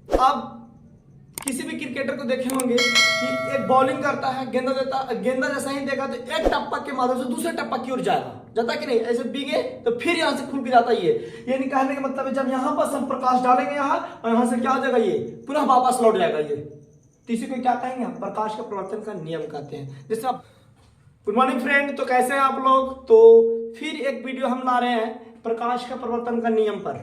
अब किसी भी क्रिकेटर को देखे होंगे कि एक बॉलिंग करता है, गेंदा देता, गेंदा जैसा ही देगा तो एक टप्पा के माध्यम से दूसरे टप्पा की ओर जाता कि नहीं, ऐसे बीगे तो फिर यहाँ से खुल के जाता ये। यानी कहने का मतलब है जब यहाँ पर हम प्रकाश डालेंगे यहाँ और यहाँ से क्या हो जाएगा, ये पुनः वापस लौट जाएगा ये। तो इसी को क्या कहेंगे हम, प्रकाश के परिवर्तन का नियम कहते हैं। जैसे आप, गुड मॉर्निंग फ्रेंड, तो कैसे हैं आप लोग। तो फिर एक वीडियो हम ला रहे हैं प्रकाश का परिवर्तन का नियम पर।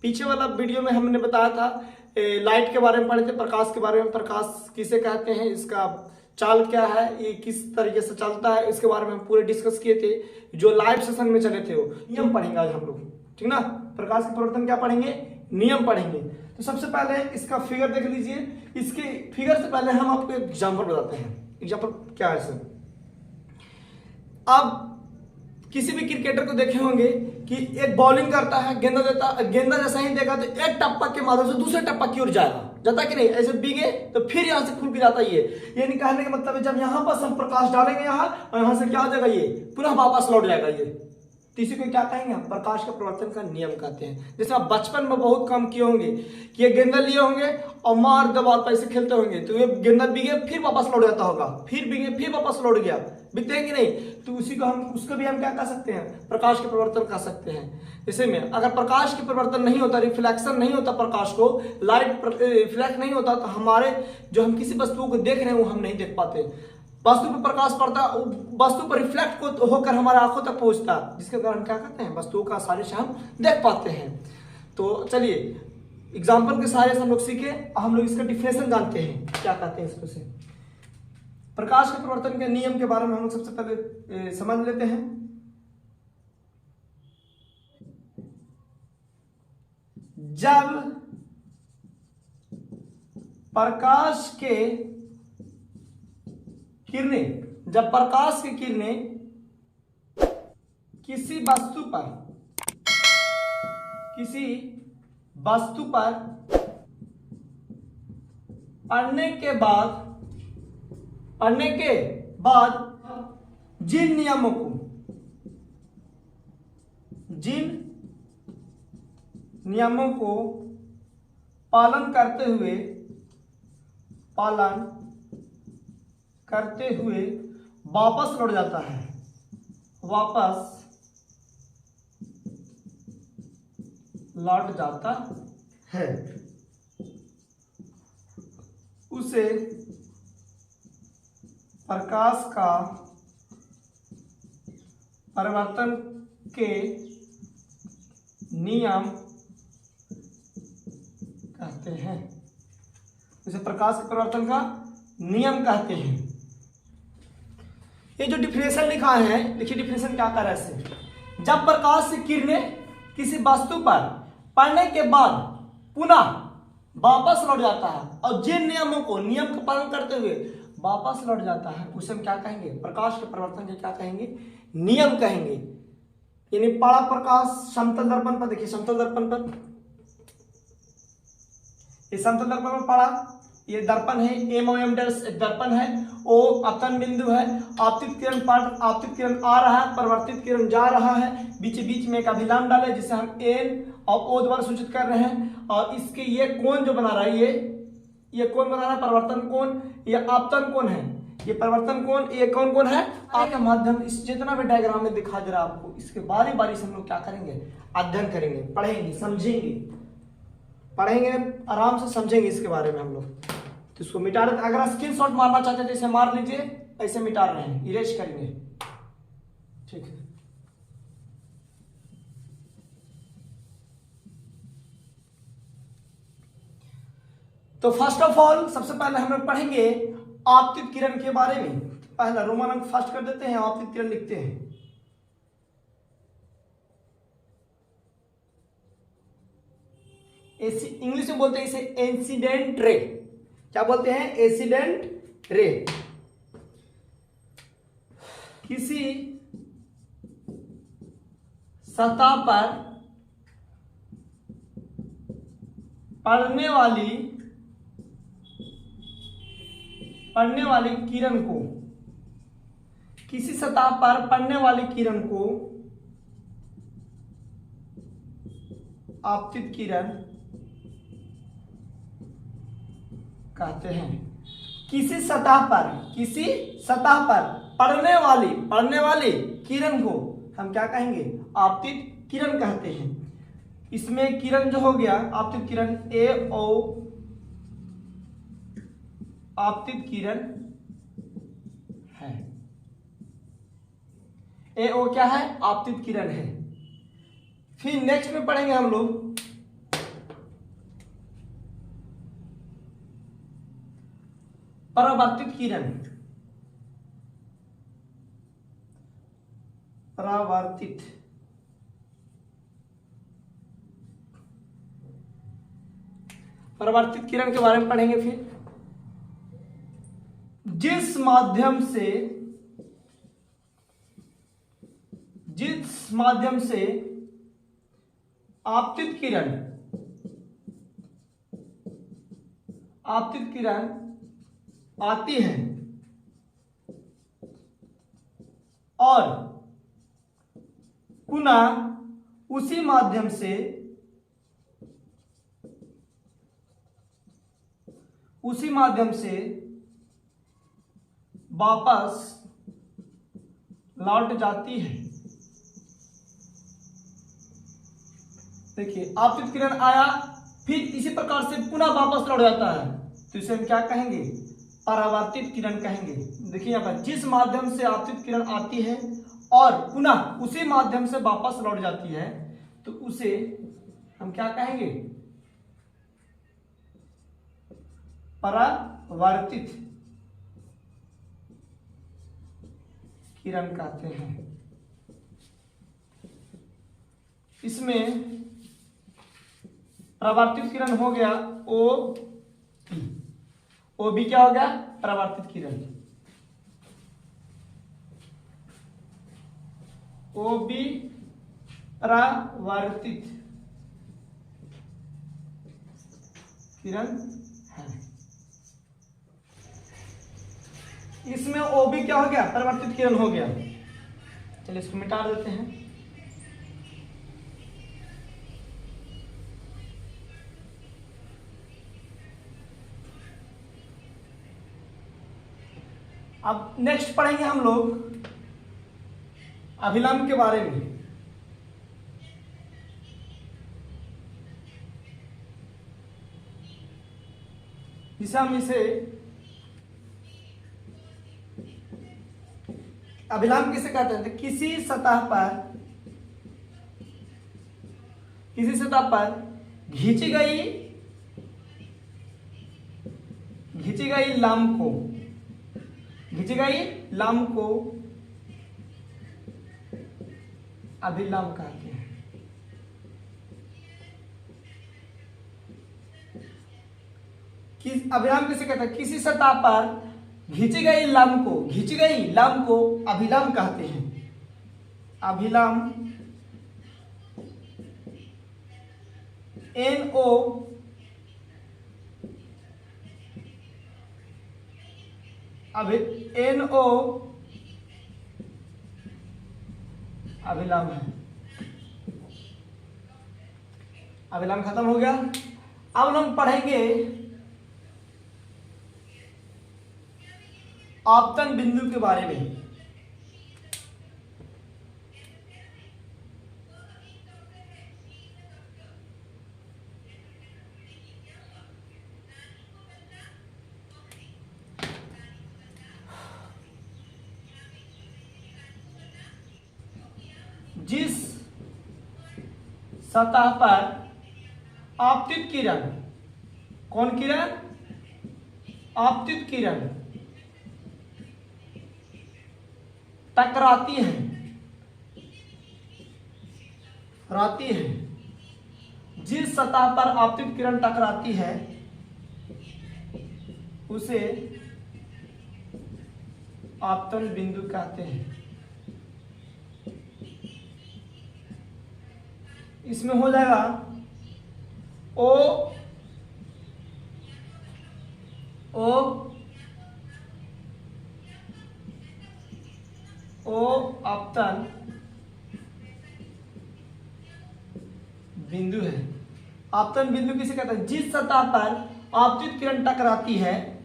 पीछे वाला वीडियो में हमने बताया था लाइट के बारे में पढ़े थे, प्रकाश के बारे में, प्रकाश किसे कहते हैं, इसका चाल क्या है, ये किस तरीके से चलता है, इसके बारे में हम पूरे डिस्कस किए थे। जो लाइव सेशन में चले थे वो नियम पढ़ेंगे आज हम लोग, ठीक ना। प्रकाश के परिवर्तन क्या पढ़ेंगे, नियम पढ़ेंगे। तो सबसे पहले इसका फिगर देख लीजिए। इसके फिगर से पहले हम आपको एक एग्जाम्पल बताते हैं। एग्जाम्पल क्या है सर, अब किसी भी क्रिकेटर को देखे होंगे कि एक बॉलिंग करता है, गेंदा देता, गेंदा जैसा ही देगा तो एक टप्पा के माध्यम से दूसरे टप्पा की ओर जाता कि नहीं, ऐसे बीगे तो फिर यहाँ से खुल के जाता ये। यानी कहने का मतलब है जब यहाँ पर हम प्रकाश डालेंगे यहाँ और यहाँ से क्या हो जाएगा, ये पुनः वापस लौट जाएगा ये। तो इसी को क्या कहेंगे हम, प्रकाश का परिवर्तन का नियम कहते हैं। जैसे आप बचपन में बहुत काम किए होंगे कि ये गेंदा लिए होंगे और मार दबार पैसे खेलते होंगे, तो ये गेंदा बीगे फिर वापस लौट जाता होगा, फिर बीगे फिर वापस लौट गया, बीते हैं कि नहीं। तो उसी को हम, उसको भी हम क्या कह सकते हैं, प्रकाश के परिवर्तन कह सकते हैं। इसी में अगर प्रकाश के परिवर्तन नहीं होता, रिफ्लेक्शन नहीं होता, प्रकाश को लाइट रिफ्लेक्ट नहीं होता, तो हमारे जो हम किसी वस्तुओं को देख रहे हैं वो हम नहीं देख पाते। वस्तु पर प्रकाश पड़ता, वस्तु पर रिफ्लेक्ट को होकर हमारे आंखों तक पहुंचता, जिसके कारण क्या कहते हैं, वस्तुओं का सारिश हम देख पाते हैं। तो चलिए एग्जाम्पल के सहारे से हम लोग सीखे, हम लोग इसका डिफिनेशन जानते हैं क्या कहते हैं इसको से। प्रकाश के परिवर्तन के नियम के बारे में हम लोग सबसे पहले समझ लेते हैं। जब प्रकाश के किरणें, जब प्रकाश की किरणें किसी वस्तु पर पड़ने के बाद जिन नियमों को पालन करते हुए वापस लौट जाता है, उसे प्रकाश का परिवर्तन के नियम कहते हैं। उसे प्रकाश के परिवर्तन का नियम कहते हैं। ये जो डिफिनेशन लिखा है, देखिए डिफिनेशन क्या कर रहा है इससे। जब प्रकाश की किरणें किसी वस्तु पर पड़ने के बाद पुनः वापस लौट जाता है और जिन नियम का पालन करते हुए वापस लौट जाता है, उसे हम क्या कहेंगे, प्रकाश के परिवर्तन के क्या कहेंगे, नियम कहेंगे। यानी पड़ा प्रकाश समतल दर्पण पर, देखिए समतल दर्पण पर, ये समतल दर्पण पर पड़ा, ये दर्पण है, एम ओ एम डैश एक दर्पण है, ओ अपतन बिंदु है, आपतित किरण आ रहा है, परिवर्तित किरण जा रहा है, बीच में एक अभिलंब डाले जिसे हम एन और ओ द्वारा सूचित कर रहे हैं। और इसके ये कोण जो बना रहा है, ये कोण बना रहा है परिवर्तन कोण, ये आपतन कोण है, ये परिवर्तन कोण, ये कौन है आपके माध्यम। इस जितना भी डायग्राम में दिखा दे रहा आपको, इसके बारी बारी से हम लोग क्या करेंगे, अध्ययन करेंगे, पढ़ेंगे, समझेंगे, आराम से समझेंगे इसके बारे में हम लोग। तो इसको मिटा देते, अगर स्क्रीनशॉट मारना चाहते हैं तो इसे मार लीजिए, ऐसे मिटा रहे हैं, इरेज करेंगे, ठीक है। तो फर्स्ट ऑफ ऑल सबसे पहले हम लोग पढ़ेंगे आपतित किरण के बारे में। पहला रोमन अंक फर्स्ट कर देते हैं, आपतित किरण लिखते हैं। इंग्लिश में बोलते हैं इसे इंसिडेंट रे। क्या बोलते हैं, इंसिडेंट रे। किसी सतह पर पड़ने वाली किरण को, किसी सतह पर पड़ने वाली किरण को आपतित किरण कहते हैं। किसी सतह पर पड़ने वाली किरण को हम क्या कहेंगे? आपतित किरण कहते हैं। इसमें किरण जो हो गया आपतित किरण AO आपतित किरण है। AO क्या है? आपतित किरण है। फिर नेक्स्ट में पढ़ेंगे हम लोग परावर्तित किरण। परावर्तित किरण के बारे में पढ़ेंगे। फिर जिस माध्यम से आपतित किरण आती है और पुनः उसी माध्यम से वापस लौट जाती है। देखिए, आपतित किरण आया, फिर इसी प्रकार से पुनः वापस लौट जाता है, तो इसे हम क्या कहेंगे? परावर्तित किरण कहेंगे। देखिए यहाँ पर जिस माध्यम से आपतित किरण आती है और पुनः उसी माध्यम से वापस लौट जाती है, तो उसे हम क्या कहेंगे? परावर्तित किरण कहते हैं। इसमें परावर्तित किरण हो गया OB क्या हो गया? परावर्तित किरण। OB परावर्तित किरण है। इसमें OB क्या हो गया? परावर्तित किरण हो गया। चलिए इसको मिटा देते हैं। अब नेक्स्ट पढ़ेंगे हम लोग अभिलंब के बारे में। जिसे हम अभिलंब किसे कहते हैं? किसी सतह पर खींची गई लंब को अभिलंब कहते हैं। अभिलंब किसे कहते हैं? किसी सतह पर खींची गई लंब को अभिलंब कहते हैं। अभिलंब NO अभिलंब है। अभिलंब खत्म हो गया। अब हम पढ़ेंगे आपतन बिंदु के बारे में। जिस सतह पर आपतित किरण, कौन किरण? आपतित किरण टकराती है, जिस सतह पर आपतित किरण टकराती है उसे आपतन बिंदु कहते हैं। इसमें हो जाएगा O आपतन बिंदु है। आपतन बिंदु किसे कहते हैं? जिस सतह पर आपतित किरण टकराती है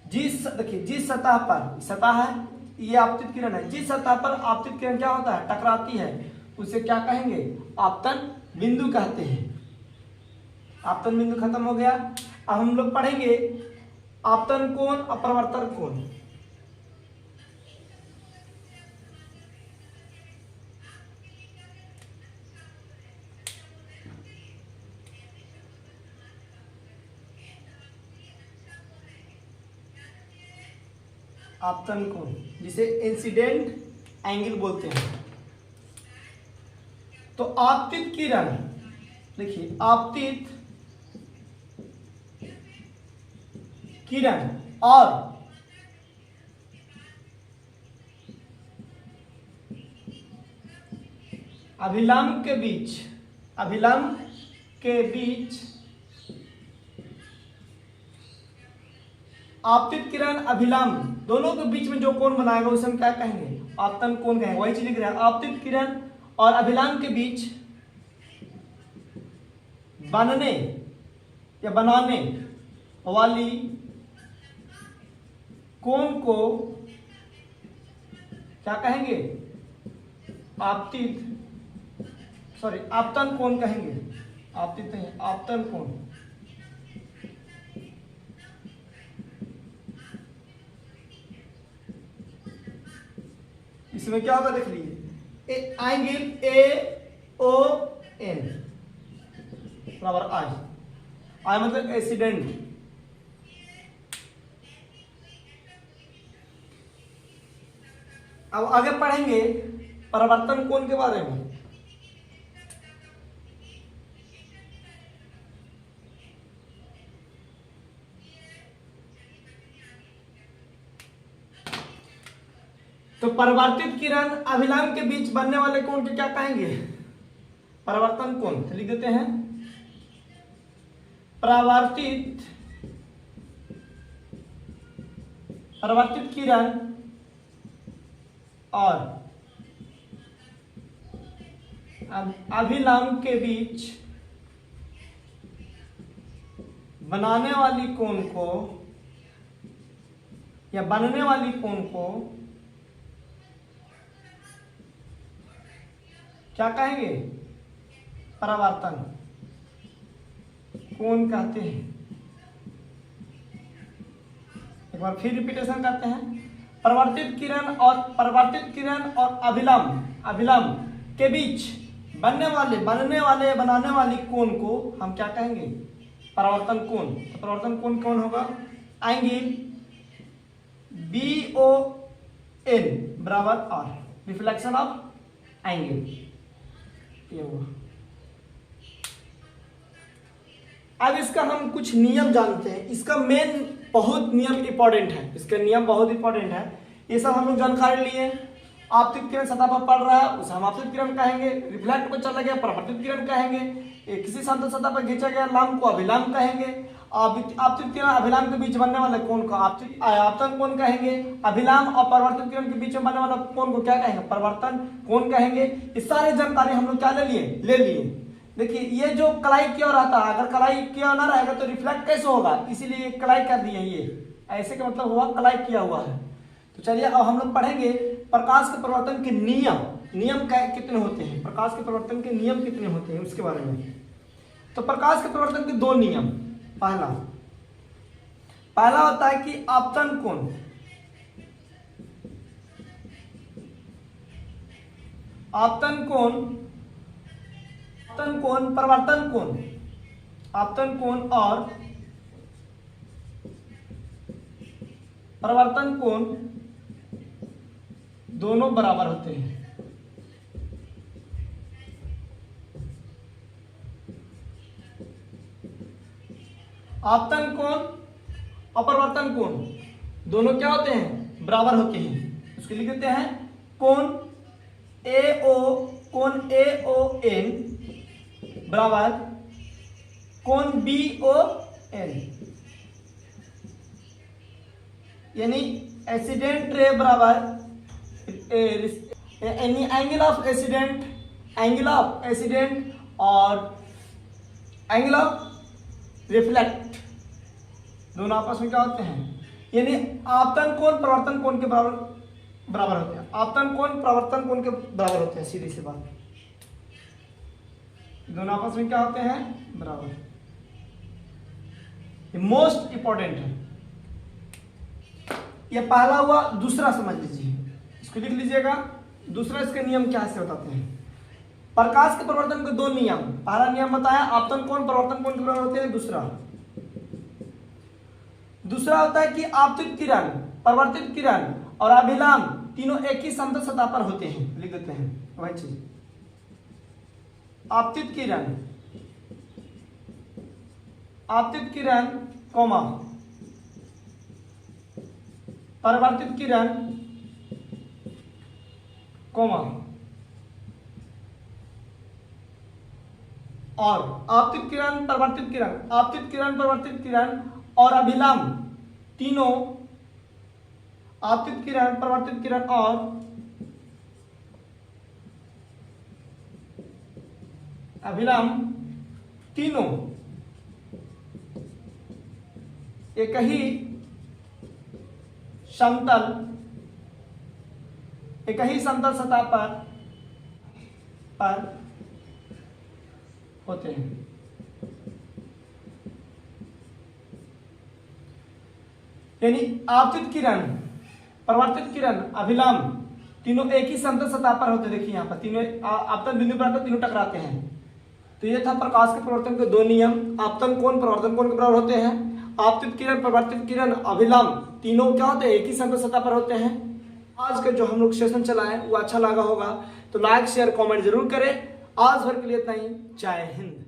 देखिए जिस सतह पर, सतह है ये आपतित किरण है, जिस सतह पर आपतित किरण क्या होता है, टकराती है, उसे क्या कहेंगे, आपतन बिंदु कहते हैं। आपतन बिंदु खत्म हो गया। अब हम लोग पढ़ेंगे आपतन कोण और परावर्तन कोण। आपतन कोण जिसे इंसिडेंट एंगल बोलते हैं। तो आपतित किरण, देखिए आपतित किरण और अभिलंब के बीच, अभिलंब के बीच, आपतित किरण अभिलंब दोनों के बीच में जो कोण बनाएगा उसे हम क्या कहेंगे, आपतन कोण कहेंगे। वही चीज लिख रहे हैं, आपतित किरण और अभिलंब के बीच बनने या बनाने वाली कोण को क्या कहेंगे, आपतन कोण कहेंगे। आपतित नहीं, आपतन कोण। इसमें क्या होगा देख लीजिए, एंगल ए ओ एन बराबर आई, आई मतलब एक्सीडेंट। अब आगे पढ़ेंगे परावर्तन कोण के बारे में। तो परावर्तित किरण अभिलंब के बीच बनने वाले कोण के क्या कहेंगे, परावर्तन कोण। तो लिख देते हैं परावर्तित किरण और अभिलंब के बीच बनाने वाली कोण को या बनने वाली कोण को क्या कहेंगे, परावर्तन कोण कहते हैं। एक बार फिर रिपीटेशन करते हैं, परावर्तित किरण और अभिलंब के बीच बनाने वाली कोण को हम क्या कहेंगे, परावर्तन कोण। तो परावर्तन कोण कौन होगा, एंगल BON बराबर R, रिफ्लेक्शन ऑफ एंगल। ये हुआ। अब इसका हम कुछ नियम जानते हैं। इसका मेन बहुत नियम इंपॉर्टेंट है, इसके नियम बहुत इंपॉर्टेंट है। ये सब हम लोग जानकारी लिए। आपतित किरण सतह पर पड़ रहा है उसे हम आपतित किरण कहेंगे, रिफ्लेक्ट पर चला गया परावर्तित किरण कहेंगे, किसी समतल सतह पर खींचा गया लंब को अभिलंब कहेंगे, आपतित किरण अभिलंब के बीच बनने वाले कोण को आपतन कोण कहेंगे, अभिलंब और परावर्तित किरण के बीच में बनने वाला कोण को क्या कहेंगे, परावर्तन कोण कहेंगे। ये सारी जानकारी हम लोग क्या ले लिए। देखिए ये जो कलाई की ओर आता है, अगर कलाई की ओर ना रहेगा तो रिफ्लेक्ट कैसे होगा, इसीलिए कलाई कर दी है। ये ऐसे का मतलब हुआ कलाई किया हुआ है। तो चलिए अब हम लोग पढ़ेंगे प्रकाश के परिवर्तन के नियम कितने होते हैं, प्रकाश के परिवर्तन के नियम कितने होते हैं उसके बारे में। तो प्रकाश के परिवर्तन के दो नियम, पहला होता है कि आपतन कोण, परावर्तन कोण, आपतन कोण और परावर्तन कोण दोनों बराबर होते हैं। आपतन कोण और परावर्तन कोण दोनों क्या होते हैं, बराबर होते हैं। उसके लिख देते हैं कोण AON बराबर कोण BON, यानी एक्सीडेंट रे बराबर यानी एंगल ऑफ एक्सीडेंट और एंगल ऑफ दोनों आपस में क्या होते हैं, यानी आपतन कोण प्रवर्तन कोण के बराबर होते हैं। आपतन कोण प्रवर्तन कोण के बराबर होते हैं, सीधी सी बात। दोनों आपस में क्या होते हैं, बराबर। ये मोस्ट इंपॉर्टेंट है। ये पहला हुआ, दूसरा समझ लीजिए, इसको लिख लीजिएगा। दूसरा इसके नियम क्या से बताते हैं। प्रकाश के परिवर्तन के दो नियम, पहला नियम बताया आपतन कोण प्रवर्तन कोण के बराबर होते हैं। दूसरा होता है कि आपतित किरण, परिवर्तित किरण और अभिलाम तीनों एक ही समतल सतह पर होते हैं। लिख देते हैं वही चीज, आपतित किरण कोमा परिवर्तित किरण कोमा और आपतित किरण परिवर्तित किरण और अभिलाम तीनों, आपतित किरण परिवर्तित किरण और अभिलाम तीनों एक ही समतल सतह पर होते हैं। यानी आपतित किरण, परिवर्तित किरण, अभिलाम तीनों एक ही समतल सतह पर होते हैं। देखिए यहाँ पर तीनों आपतन बिंदु पर तीनों टकराते हैं। तो ये था प्रकाश के परिवर्तन के दो नियम, आपतन कोण प्रवर्तन कोण के बराबर होते हैं। आपतित किरण, परिवर्तित किरण, अभिलाम तीनों क्या होते हैं, एक ही समतल सतह पर होते हैं। आज का जो हम लोग सेशन चलाए वो अच्छा लगा होगा तो लाइक शेयर कमेंट जरूर करें। आज भर के लिए इतना ही। जय हिंद।